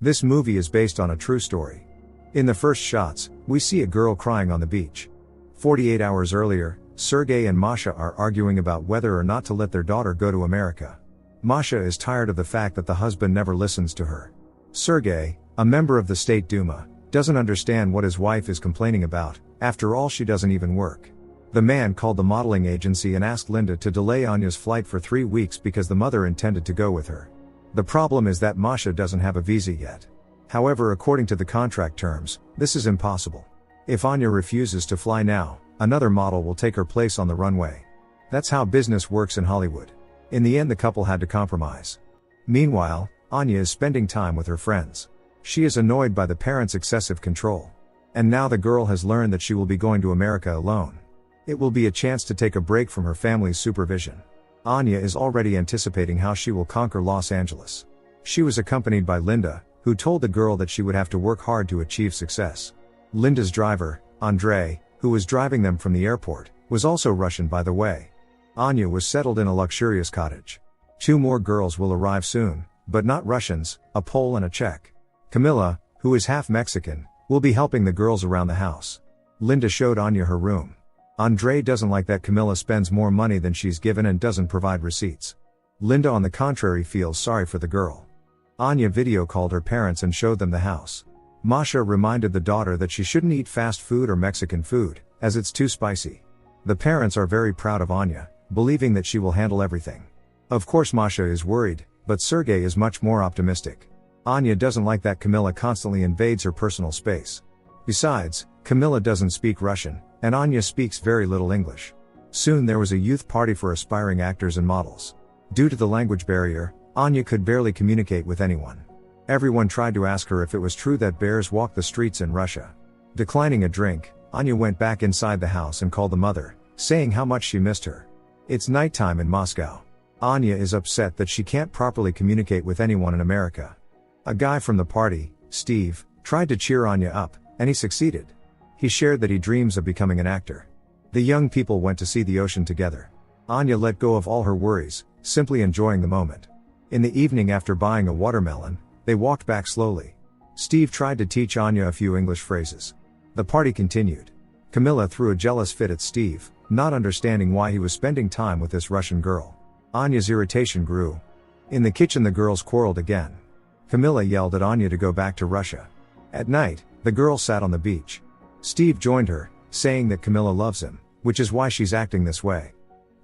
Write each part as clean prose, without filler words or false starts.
This movie is based on a true story. In the first shots, we see a girl crying on the beach. 48 hours earlier, Sergey and Masha are arguing about whether or not to let their daughter go to America. Masha is tired of the fact that the husband never listens to her. Sergey, a member of the State Duma, doesn't understand what his wife is complaining about. After all, she doesn't even work. The man called the modeling agency and asked Linda to delay Anya's flight for 3 weeks because the mother intended to go with her. The problem is that Masha doesn't have a visa yet. However, according to the contract terms, this is impossible. If Anya refuses to fly now, another model will take her place on the runway. That's how business works in Hollywood. In the end, the couple had to compromise. Meanwhile, Anya is spending time with her friends. She is annoyed by the parents' excessive control. And now the girl has learned that she will be going to America alone. It will be a chance to take a break from her family's supervision. Anya is already anticipating how she will conquer Los Angeles. She was accompanied by Linda, who told the girl that she would have to work hard to achieve success. Linda's driver, Andrei, who was driving them from the airport, was also Russian by the way. Anya was settled in a luxurious cottage. 2 more girls will arrive soon, but not Russians, a Pole and a Czech. Camilla, who is half Mexican, will be helping the girls around the house. Linda showed Anya her room. Andrei doesn't like that Camilla spends more money than she's given and doesn't provide receipts. Linda, on the contrary, feels sorry for the girl. Anya video called her parents and showed them the house. Masha reminded the daughter that she shouldn't eat fast food or Mexican food, as it's too spicy. The parents are very proud of Anya, believing that she will handle everything. Of course, Masha is worried, but Sergey is much more optimistic. Anya doesn't like that Camilla constantly invades her personal space. Besides, Camilla doesn't speak Russian, and Anya speaks very little English. Soon there was a youth party for aspiring actors and models. Due to the language barrier, Anya could barely communicate with anyone. Everyone tried to ask her if it was true that bears walk the streets in Russia. Declining a drink, Anya went back inside the house and called the mother, saying how much she missed her. It's nighttime in Moscow. Anya is upset that she can't properly communicate with anyone in America. A guy from the party, Steve, tried to cheer Anya up, and he succeeded. He shared that he dreams of becoming an actor. The young people went to see the ocean together. Anya let go of all her worries, simply enjoying the moment. In the evening, after buying a watermelon, they walked back slowly. Steve tried to teach Anya a few English phrases. The party continued. Camilla threw a jealous fit at Steve, not understanding why he was spending time with this Russian girl. Anya's irritation grew. In the kitchen, the girls quarreled again. Camilla yelled at Anya to go back to Russia. At night, the girl sat on the beach. Steve joined her, saying that Camilla loves him, which is why she's acting this way.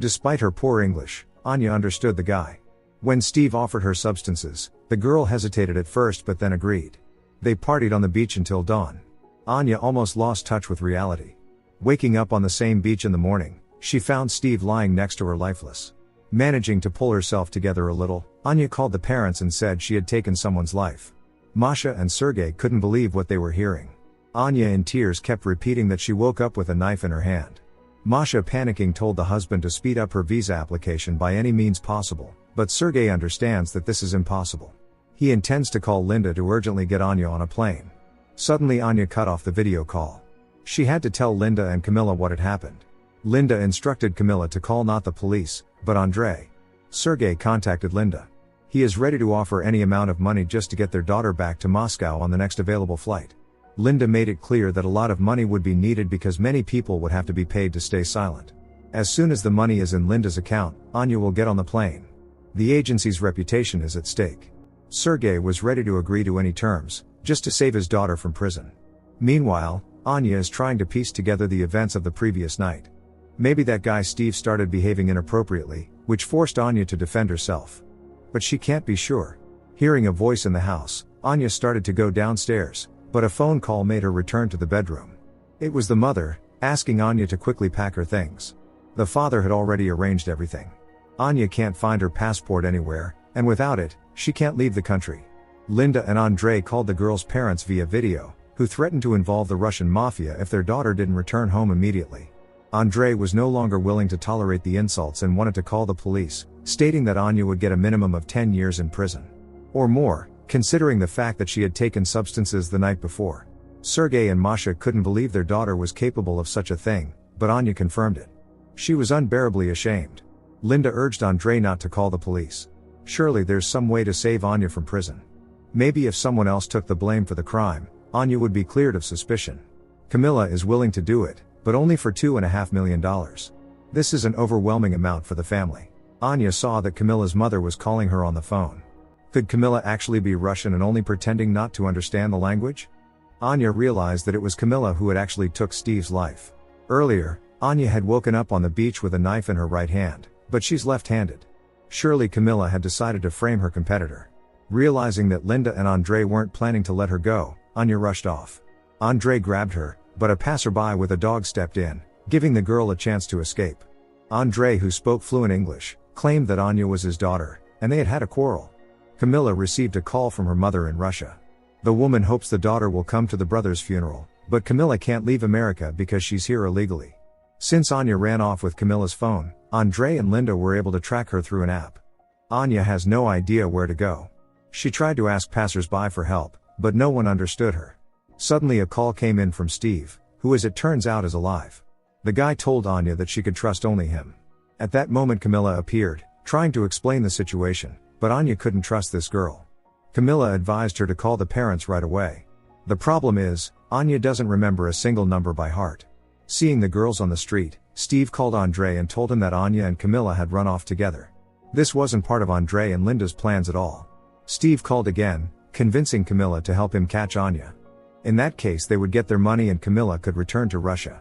Despite her poor English, Anya understood the guy. When Steve offered her substances, the girl hesitated at first but then agreed. They partied on the beach until dawn. Anya almost lost touch with reality. Waking up on the same beach in the morning, she found Steve lying next to her lifeless. Managing to pull herself together a little, Anya called the parents and said she had taken someone's life. Masha and Sergey couldn't believe what they were hearing. Anya, in tears, kept repeating that she woke up with a knife in her hand. Masha, panicking, told the husband to speed up her visa application by any means possible, but Sergey understands that this is impossible. He intends to call Linda to urgently get Anya on a plane. Suddenly, Anya cut off the video call. She had to tell Linda and Camilla what had happened. Linda instructed Camilla to call not the police, but Andrei. Sergey contacted Linda. He is ready to offer any amount of money just to get their daughter back to Moscow on the next available flight. Linda made it clear that a lot of money would be needed because many people would have to be paid to stay silent. As soon as the money is in Linda's account, Anya will get on the plane. The agency's reputation is at stake. Sergey was ready to agree to any terms, just to save his daughter from prison. Meanwhile, Anya is trying to piece together the events of the previous night. Maybe that guy Steve started behaving inappropriately, which forced Anya to defend herself. But she can't be sure. Hearing a voice in the house, Anya started to go downstairs, but a phone call made her return to the bedroom. It was the mother, asking Anya to quickly pack her things. The father had already arranged everything. Anya can't find her passport anywhere, and without it, she can't leave the country. Linda and Andrei called the girl's parents via video, who threatened to involve the Russian mafia if their daughter didn't return home immediately. Andrei was no longer willing to tolerate the insults and wanted to call the police, stating that Anya would get a minimum of 10 years in prison. Or more, considering the fact that she had taken substances the night before. Sergey and Masha couldn't believe their daughter was capable of such a thing, but Anya confirmed it. She was unbearably ashamed. Linda urged Andrei not to call the police. Surely there's some way to save Anya from prison. Maybe if someone else took the blame for the crime, Anya would be cleared of suspicion. Camilla is willing to do it, but only for $2.5 million. This is an overwhelming amount for the family. Anya saw that Camilla's mother was calling her on the phone. Could Camilla actually be Russian and only pretending not to understand the language? Anya realized that it was Camilla who had actually took Steve's life. Earlier, Anya had woken up on the beach with a knife in her right hand, but she's left-handed. Surely Camilla had decided to frame her competitor. Realizing that Linda and Andre weren't planning to let her go, Anya rushed off. Andre grabbed her, but a passerby with a dog stepped in, giving the girl a chance to escape. Andre, who spoke fluent English, claimed that Anya was his daughter, and they had had a quarrel. Camilla received a call from her mother in Russia. The woman hopes the daughter will come to the brother's funeral, but Camilla can't leave America because she's here illegally. Since Anya ran off with Camilla's phone, Andre and Linda were able to track her through an app. Anya has no idea where to go. She tried to ask passers-by for help, but no one understood her. Suddenly a call came in from Steve, who as it turns out is alive. The guy told Anya that she could trust only him. At that moment Camilla appeared, trying to explain the situation, but Anya couldn't trust this girl. Camilla advised her to call the parents right away. The problem is, Anya doesn't remember a single number by heart. Seeing the girls on the street, Steve called Andre and told him that Anya and Camilla had run off together. This wasn't part of Andre and Linda's plans at all. Steve called again, convincing Camilla to help him catch Anya. In that case they would get their money and Camilla could return to Russia.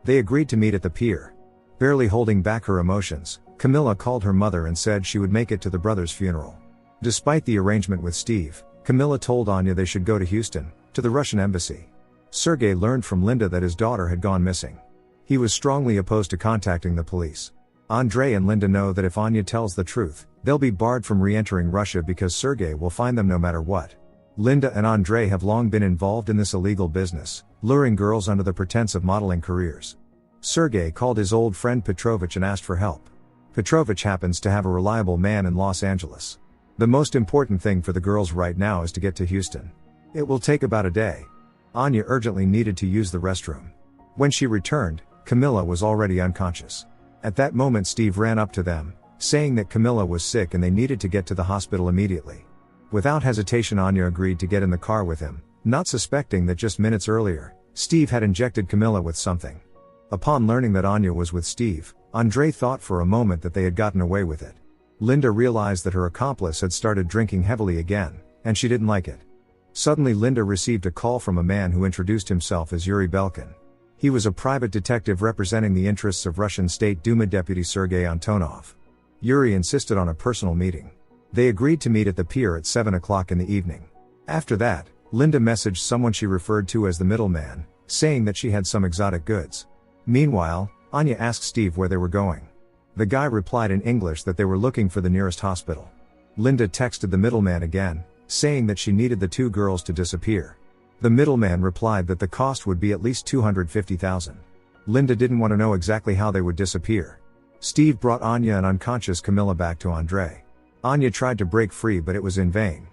They agreed to meet at the pier. Barely holding back her emotions, Camilla called her mother and said she would make it to the brother's funeral. Despite the arrangement with Steve, Camilla told Anya they should go to Houston, to the Russian embassy. Sergei learned from Linda that his daughter had gone missing. He was strongly opposed to contacting the police. Andre and Linda know that if Anya tells the truth, they'll be barred from re-entering Russia because Sergei will find them no matter what. Linda and Andre have long been involved in this illegal business, luring girls under the pretense of modeling careers. Sergei called his old friend Petrovich and asked for help. Petrovich happens to have a reliable man in Los Angeles. The most important thing for the girls right now is to get to Houston. It will take about a day. Anya urgently needed to use the restroom. When she returned, Camilla was already unconscious. At that moment Steve ran up to them, saying that Camilla was sick and they needed to get to the hospital immediately. Without hesitation Anya agreed to get in the car with him, not suspecting that just minutes earlier, Steve had injected Camilla with something. Upon learning that Anya was with Steve, Andre thought for a moment that they had gotten away with it. Linda realized that her accomplice had started drinking heavily again, and she didn't like it. Suddenly Linda received a call from a man who introduced himself as Yuri Belkin. He was a private detective representing the interests of Russian State Duma deputy Sergei Antonov. Yuri insisted on a personal meeting. They agreed to meet at the pier at 7 o'clock in the evening. After that, Linda messaged someone she referred to as the middleman, saying that she had some exotic goods. Meanwhile, Anya asked Steve where they were going. The guy replied in English that they were looking for the nearest hospital. Linda texted the middleman again, saying that she needed the two girls to disappear. The middleman replied that the cost would be at least $250,000. Linda didn't want to know exactly how they would disappear. Steve brought Anya and unconscious Camilla back to Andre. Anya tried to break free but it was in vain.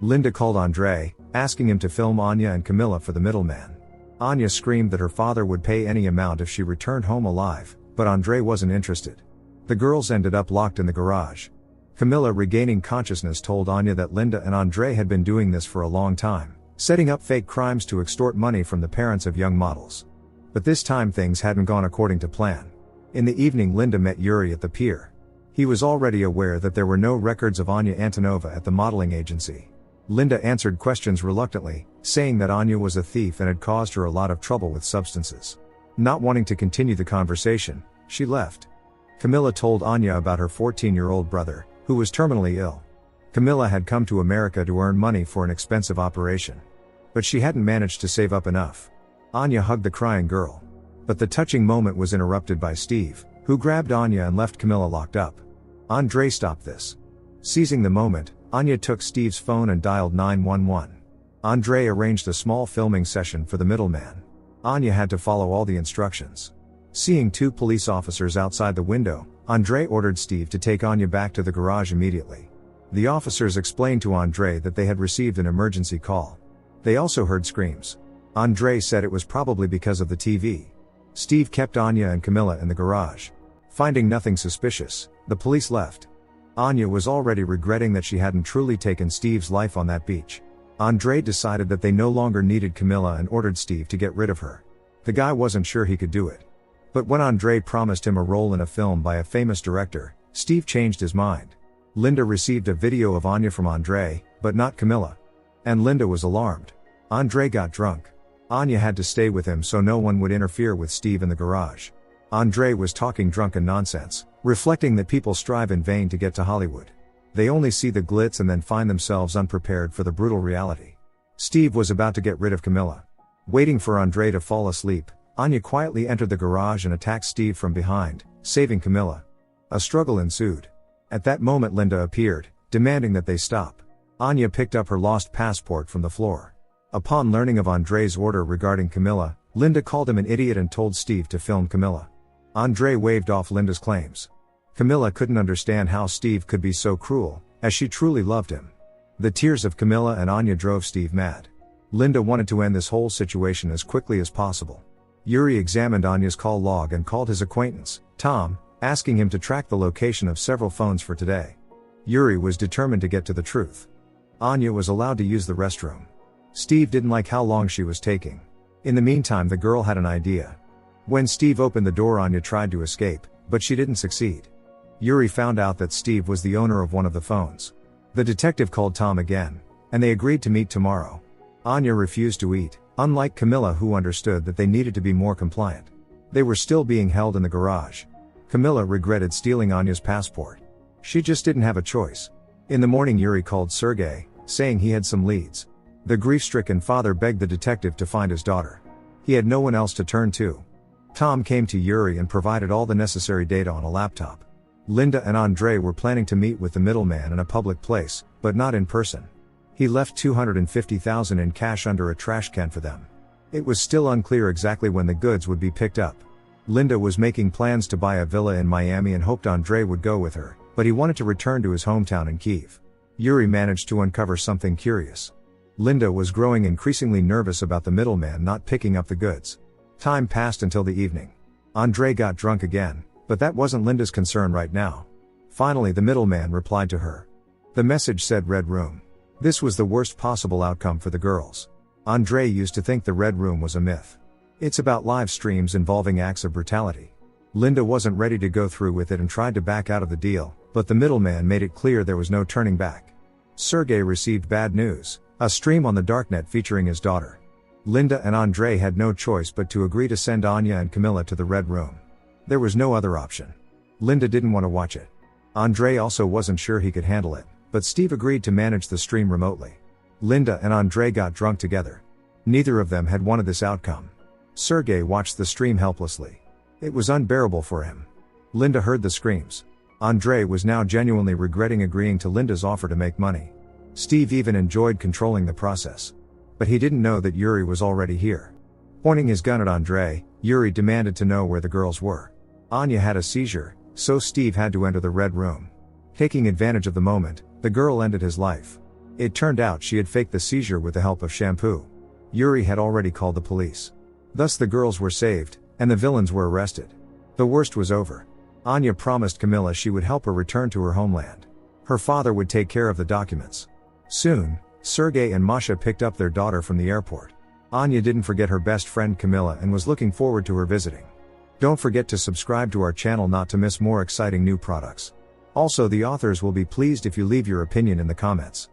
Linda called Andre, asking him to film Anya and Camilla for the middleman. Anya screamed that her father would pay any amount if she returned home alive, but Andre wasn't interested. The girls ended up locked in the garage. Camilla, regaining consciousness, told Anya that Linda and Andre had been doing this for a long time, setting up fake crimes to extort money from the parents of young models. But this time things hadn't gone according to plan. In the evening Linda met Yuri at the pier. He was already aware that there were no records of Anya Antonova at the modeling agency. Linda answered questions reluctantly, saying that Anya was a thief and had caused her a lot of trouble with substances. Not wanting to continue the conversation, she left. Camilla told Anya about her 14-year-old brother, who was terminally ill. Camilla had come to America to earn money for an expensive operation. But she hadn't managed to save up enough. Anya hugged the crying girl. But the touching moment was interrupted by Steve, who grabbed Anya and left Camilla locked up. Andre stopped this. Seizing the moment, Anya took Steve's phone and dialed 911. Andre arranged a small filming session for the middleman. Anya had to follow all the instructions. Seeing two police officers outside the window, Andre ordered Steve to take Anya back to the garage immediately. The officers explained to Andre that they had received an emergency call. They also heard screams. Andre said it was probably because of the TV. Steve kept Anya and Camilla in the garage. Finding nothing suspicious, the police left. Anya was already regretting that she hadn't truly taken Steve's life on that beach. Andrei decided that they no longer needed Camilla and ordered Steve to get rid of her. The guy wasn't sure he could do it. But when Andrei promised him a role in a film by a famous director, Steve changed his mind. Linda received a video of Anya from Andrei, but not Camilla. And Linda was alarmed. Andrei got drunk. Anya had to stay with him so no one would interfere with Steve in the garage. Andrei was talking drunken nonsense, reflecting that people strive in vain to get to Hollywood. They only see the glitz and then find themselves unprepared for the brutal reality. Steve was about to get rid of Camilla. Waiting for Andrei to fall asleep, Anya quietly entered the garage and attacked Steve from behind, saving Camilla. A struggle ensued. At that moment Linda appeared, demanding that they stop. Anya picked up her lost passport from the floor. Upon learning of Andrei's order regarding Camilla, Linda called him an idiot and told Steve to film Camilla. Andrei waved off Linda's claims. Camilla couldn't understand how Steve could be so cruel, as she truly loved him. The tears of Camilla and Anya drove Steve mad. Linda wanted to end this whole situation as quickly as possible. Yuri examined Anya's call log and called his acquaintance, Tom, asking him to track the location of several phones for today. Yuri was determined to get to the truth. Anya was allowed to use the restroom. Steve didn't like how long she was taking. In the meantime, the girl had an idea. When Steve opened the door, Anya tried to escape, but she didn't succeed. Yuri found out that Steve was the owner of one of the phones. The detective called Tom again, and they agreed to meet tomorrow. Anya refused to eat, unlike Camilla, who understood that they needed to be more compliant. They were still being held in the garage. Camilla regretted stealing Anya's passport. She just didn't have a choice. In the morning, Yuri called Sergei, saying he had some leads. The grief-stricken father begged the detective to find his daughter. He had no one else to turn to. Tom came to Yuri and provided all the necessary data on a laptop. Linda and Andrei were planning to meet with the middleman in a public place, but not in person. He left $250,000 in cash under a trash can for them. It was still unclear exactly when the goods would be picked up. Linda was making plans to buy a villa in Miami and hoped Andrei would go with her, but he wanted to return to his hometown in Kyiv. Yuri managed to uncover something curious. Linda was growing increasingly nervous about the middleman not picking up the goods. Time passed until the evening. Andrei got drunk again, but that wasn't Linda's concern right now. Finally, the middleman replied to her. The message said Red Room. This was the worst possible outcome for the girls. Andrei used to think the Red Room was a myth. It's about live streams involving acts of brutality. Linda wasn't ready to go through with it and tried to back out of the deal, but the middleman made it clear there was no turning back. Sergei received bad news. A stream on the darknet featuring his daughter. Linda and Andrei had no choice but to agree to send Anya and Camilla to the Red Room. There was no other option. Linda didn't want to watch it. Andrei also wasn't sure he could handle it, but Steve agreed to manage the stream remotely. Linda and Andrei got drunk together. Neither of them had wanted this outcome. Sergei watched the stream helplessly. It was unbearable for him. Linda heard the screams. Andrei was now genuinely regretting agreeing to Linda's offer to make money. Steve even enjoyed controlling the process. But he didn't know that Yuri was already here. Pointing his gun at Andrei, Yuri demanded to know where the girls were. Anya had a seizure, so Steve had to enter the Red Room. Taking advantage of the moment, the girl ended his life. It turned out she had faked the seizure with the help of shampoo. Yuri had already called the police. Thus the girls were saved, and the villains were arrested. The worst was over. Anya promised Camilla she would help her return to her homeland. Her father would take care of the documents. Soon, Sergei and Masha picked up their daughter from the airport. Anya didn't forget her best friend Camilla and was looking forward to her visiting. Don't forget to subscribe to our channel not to miss more exciting new products. Also, the authors will be pleased if you leave your opinion in the comments.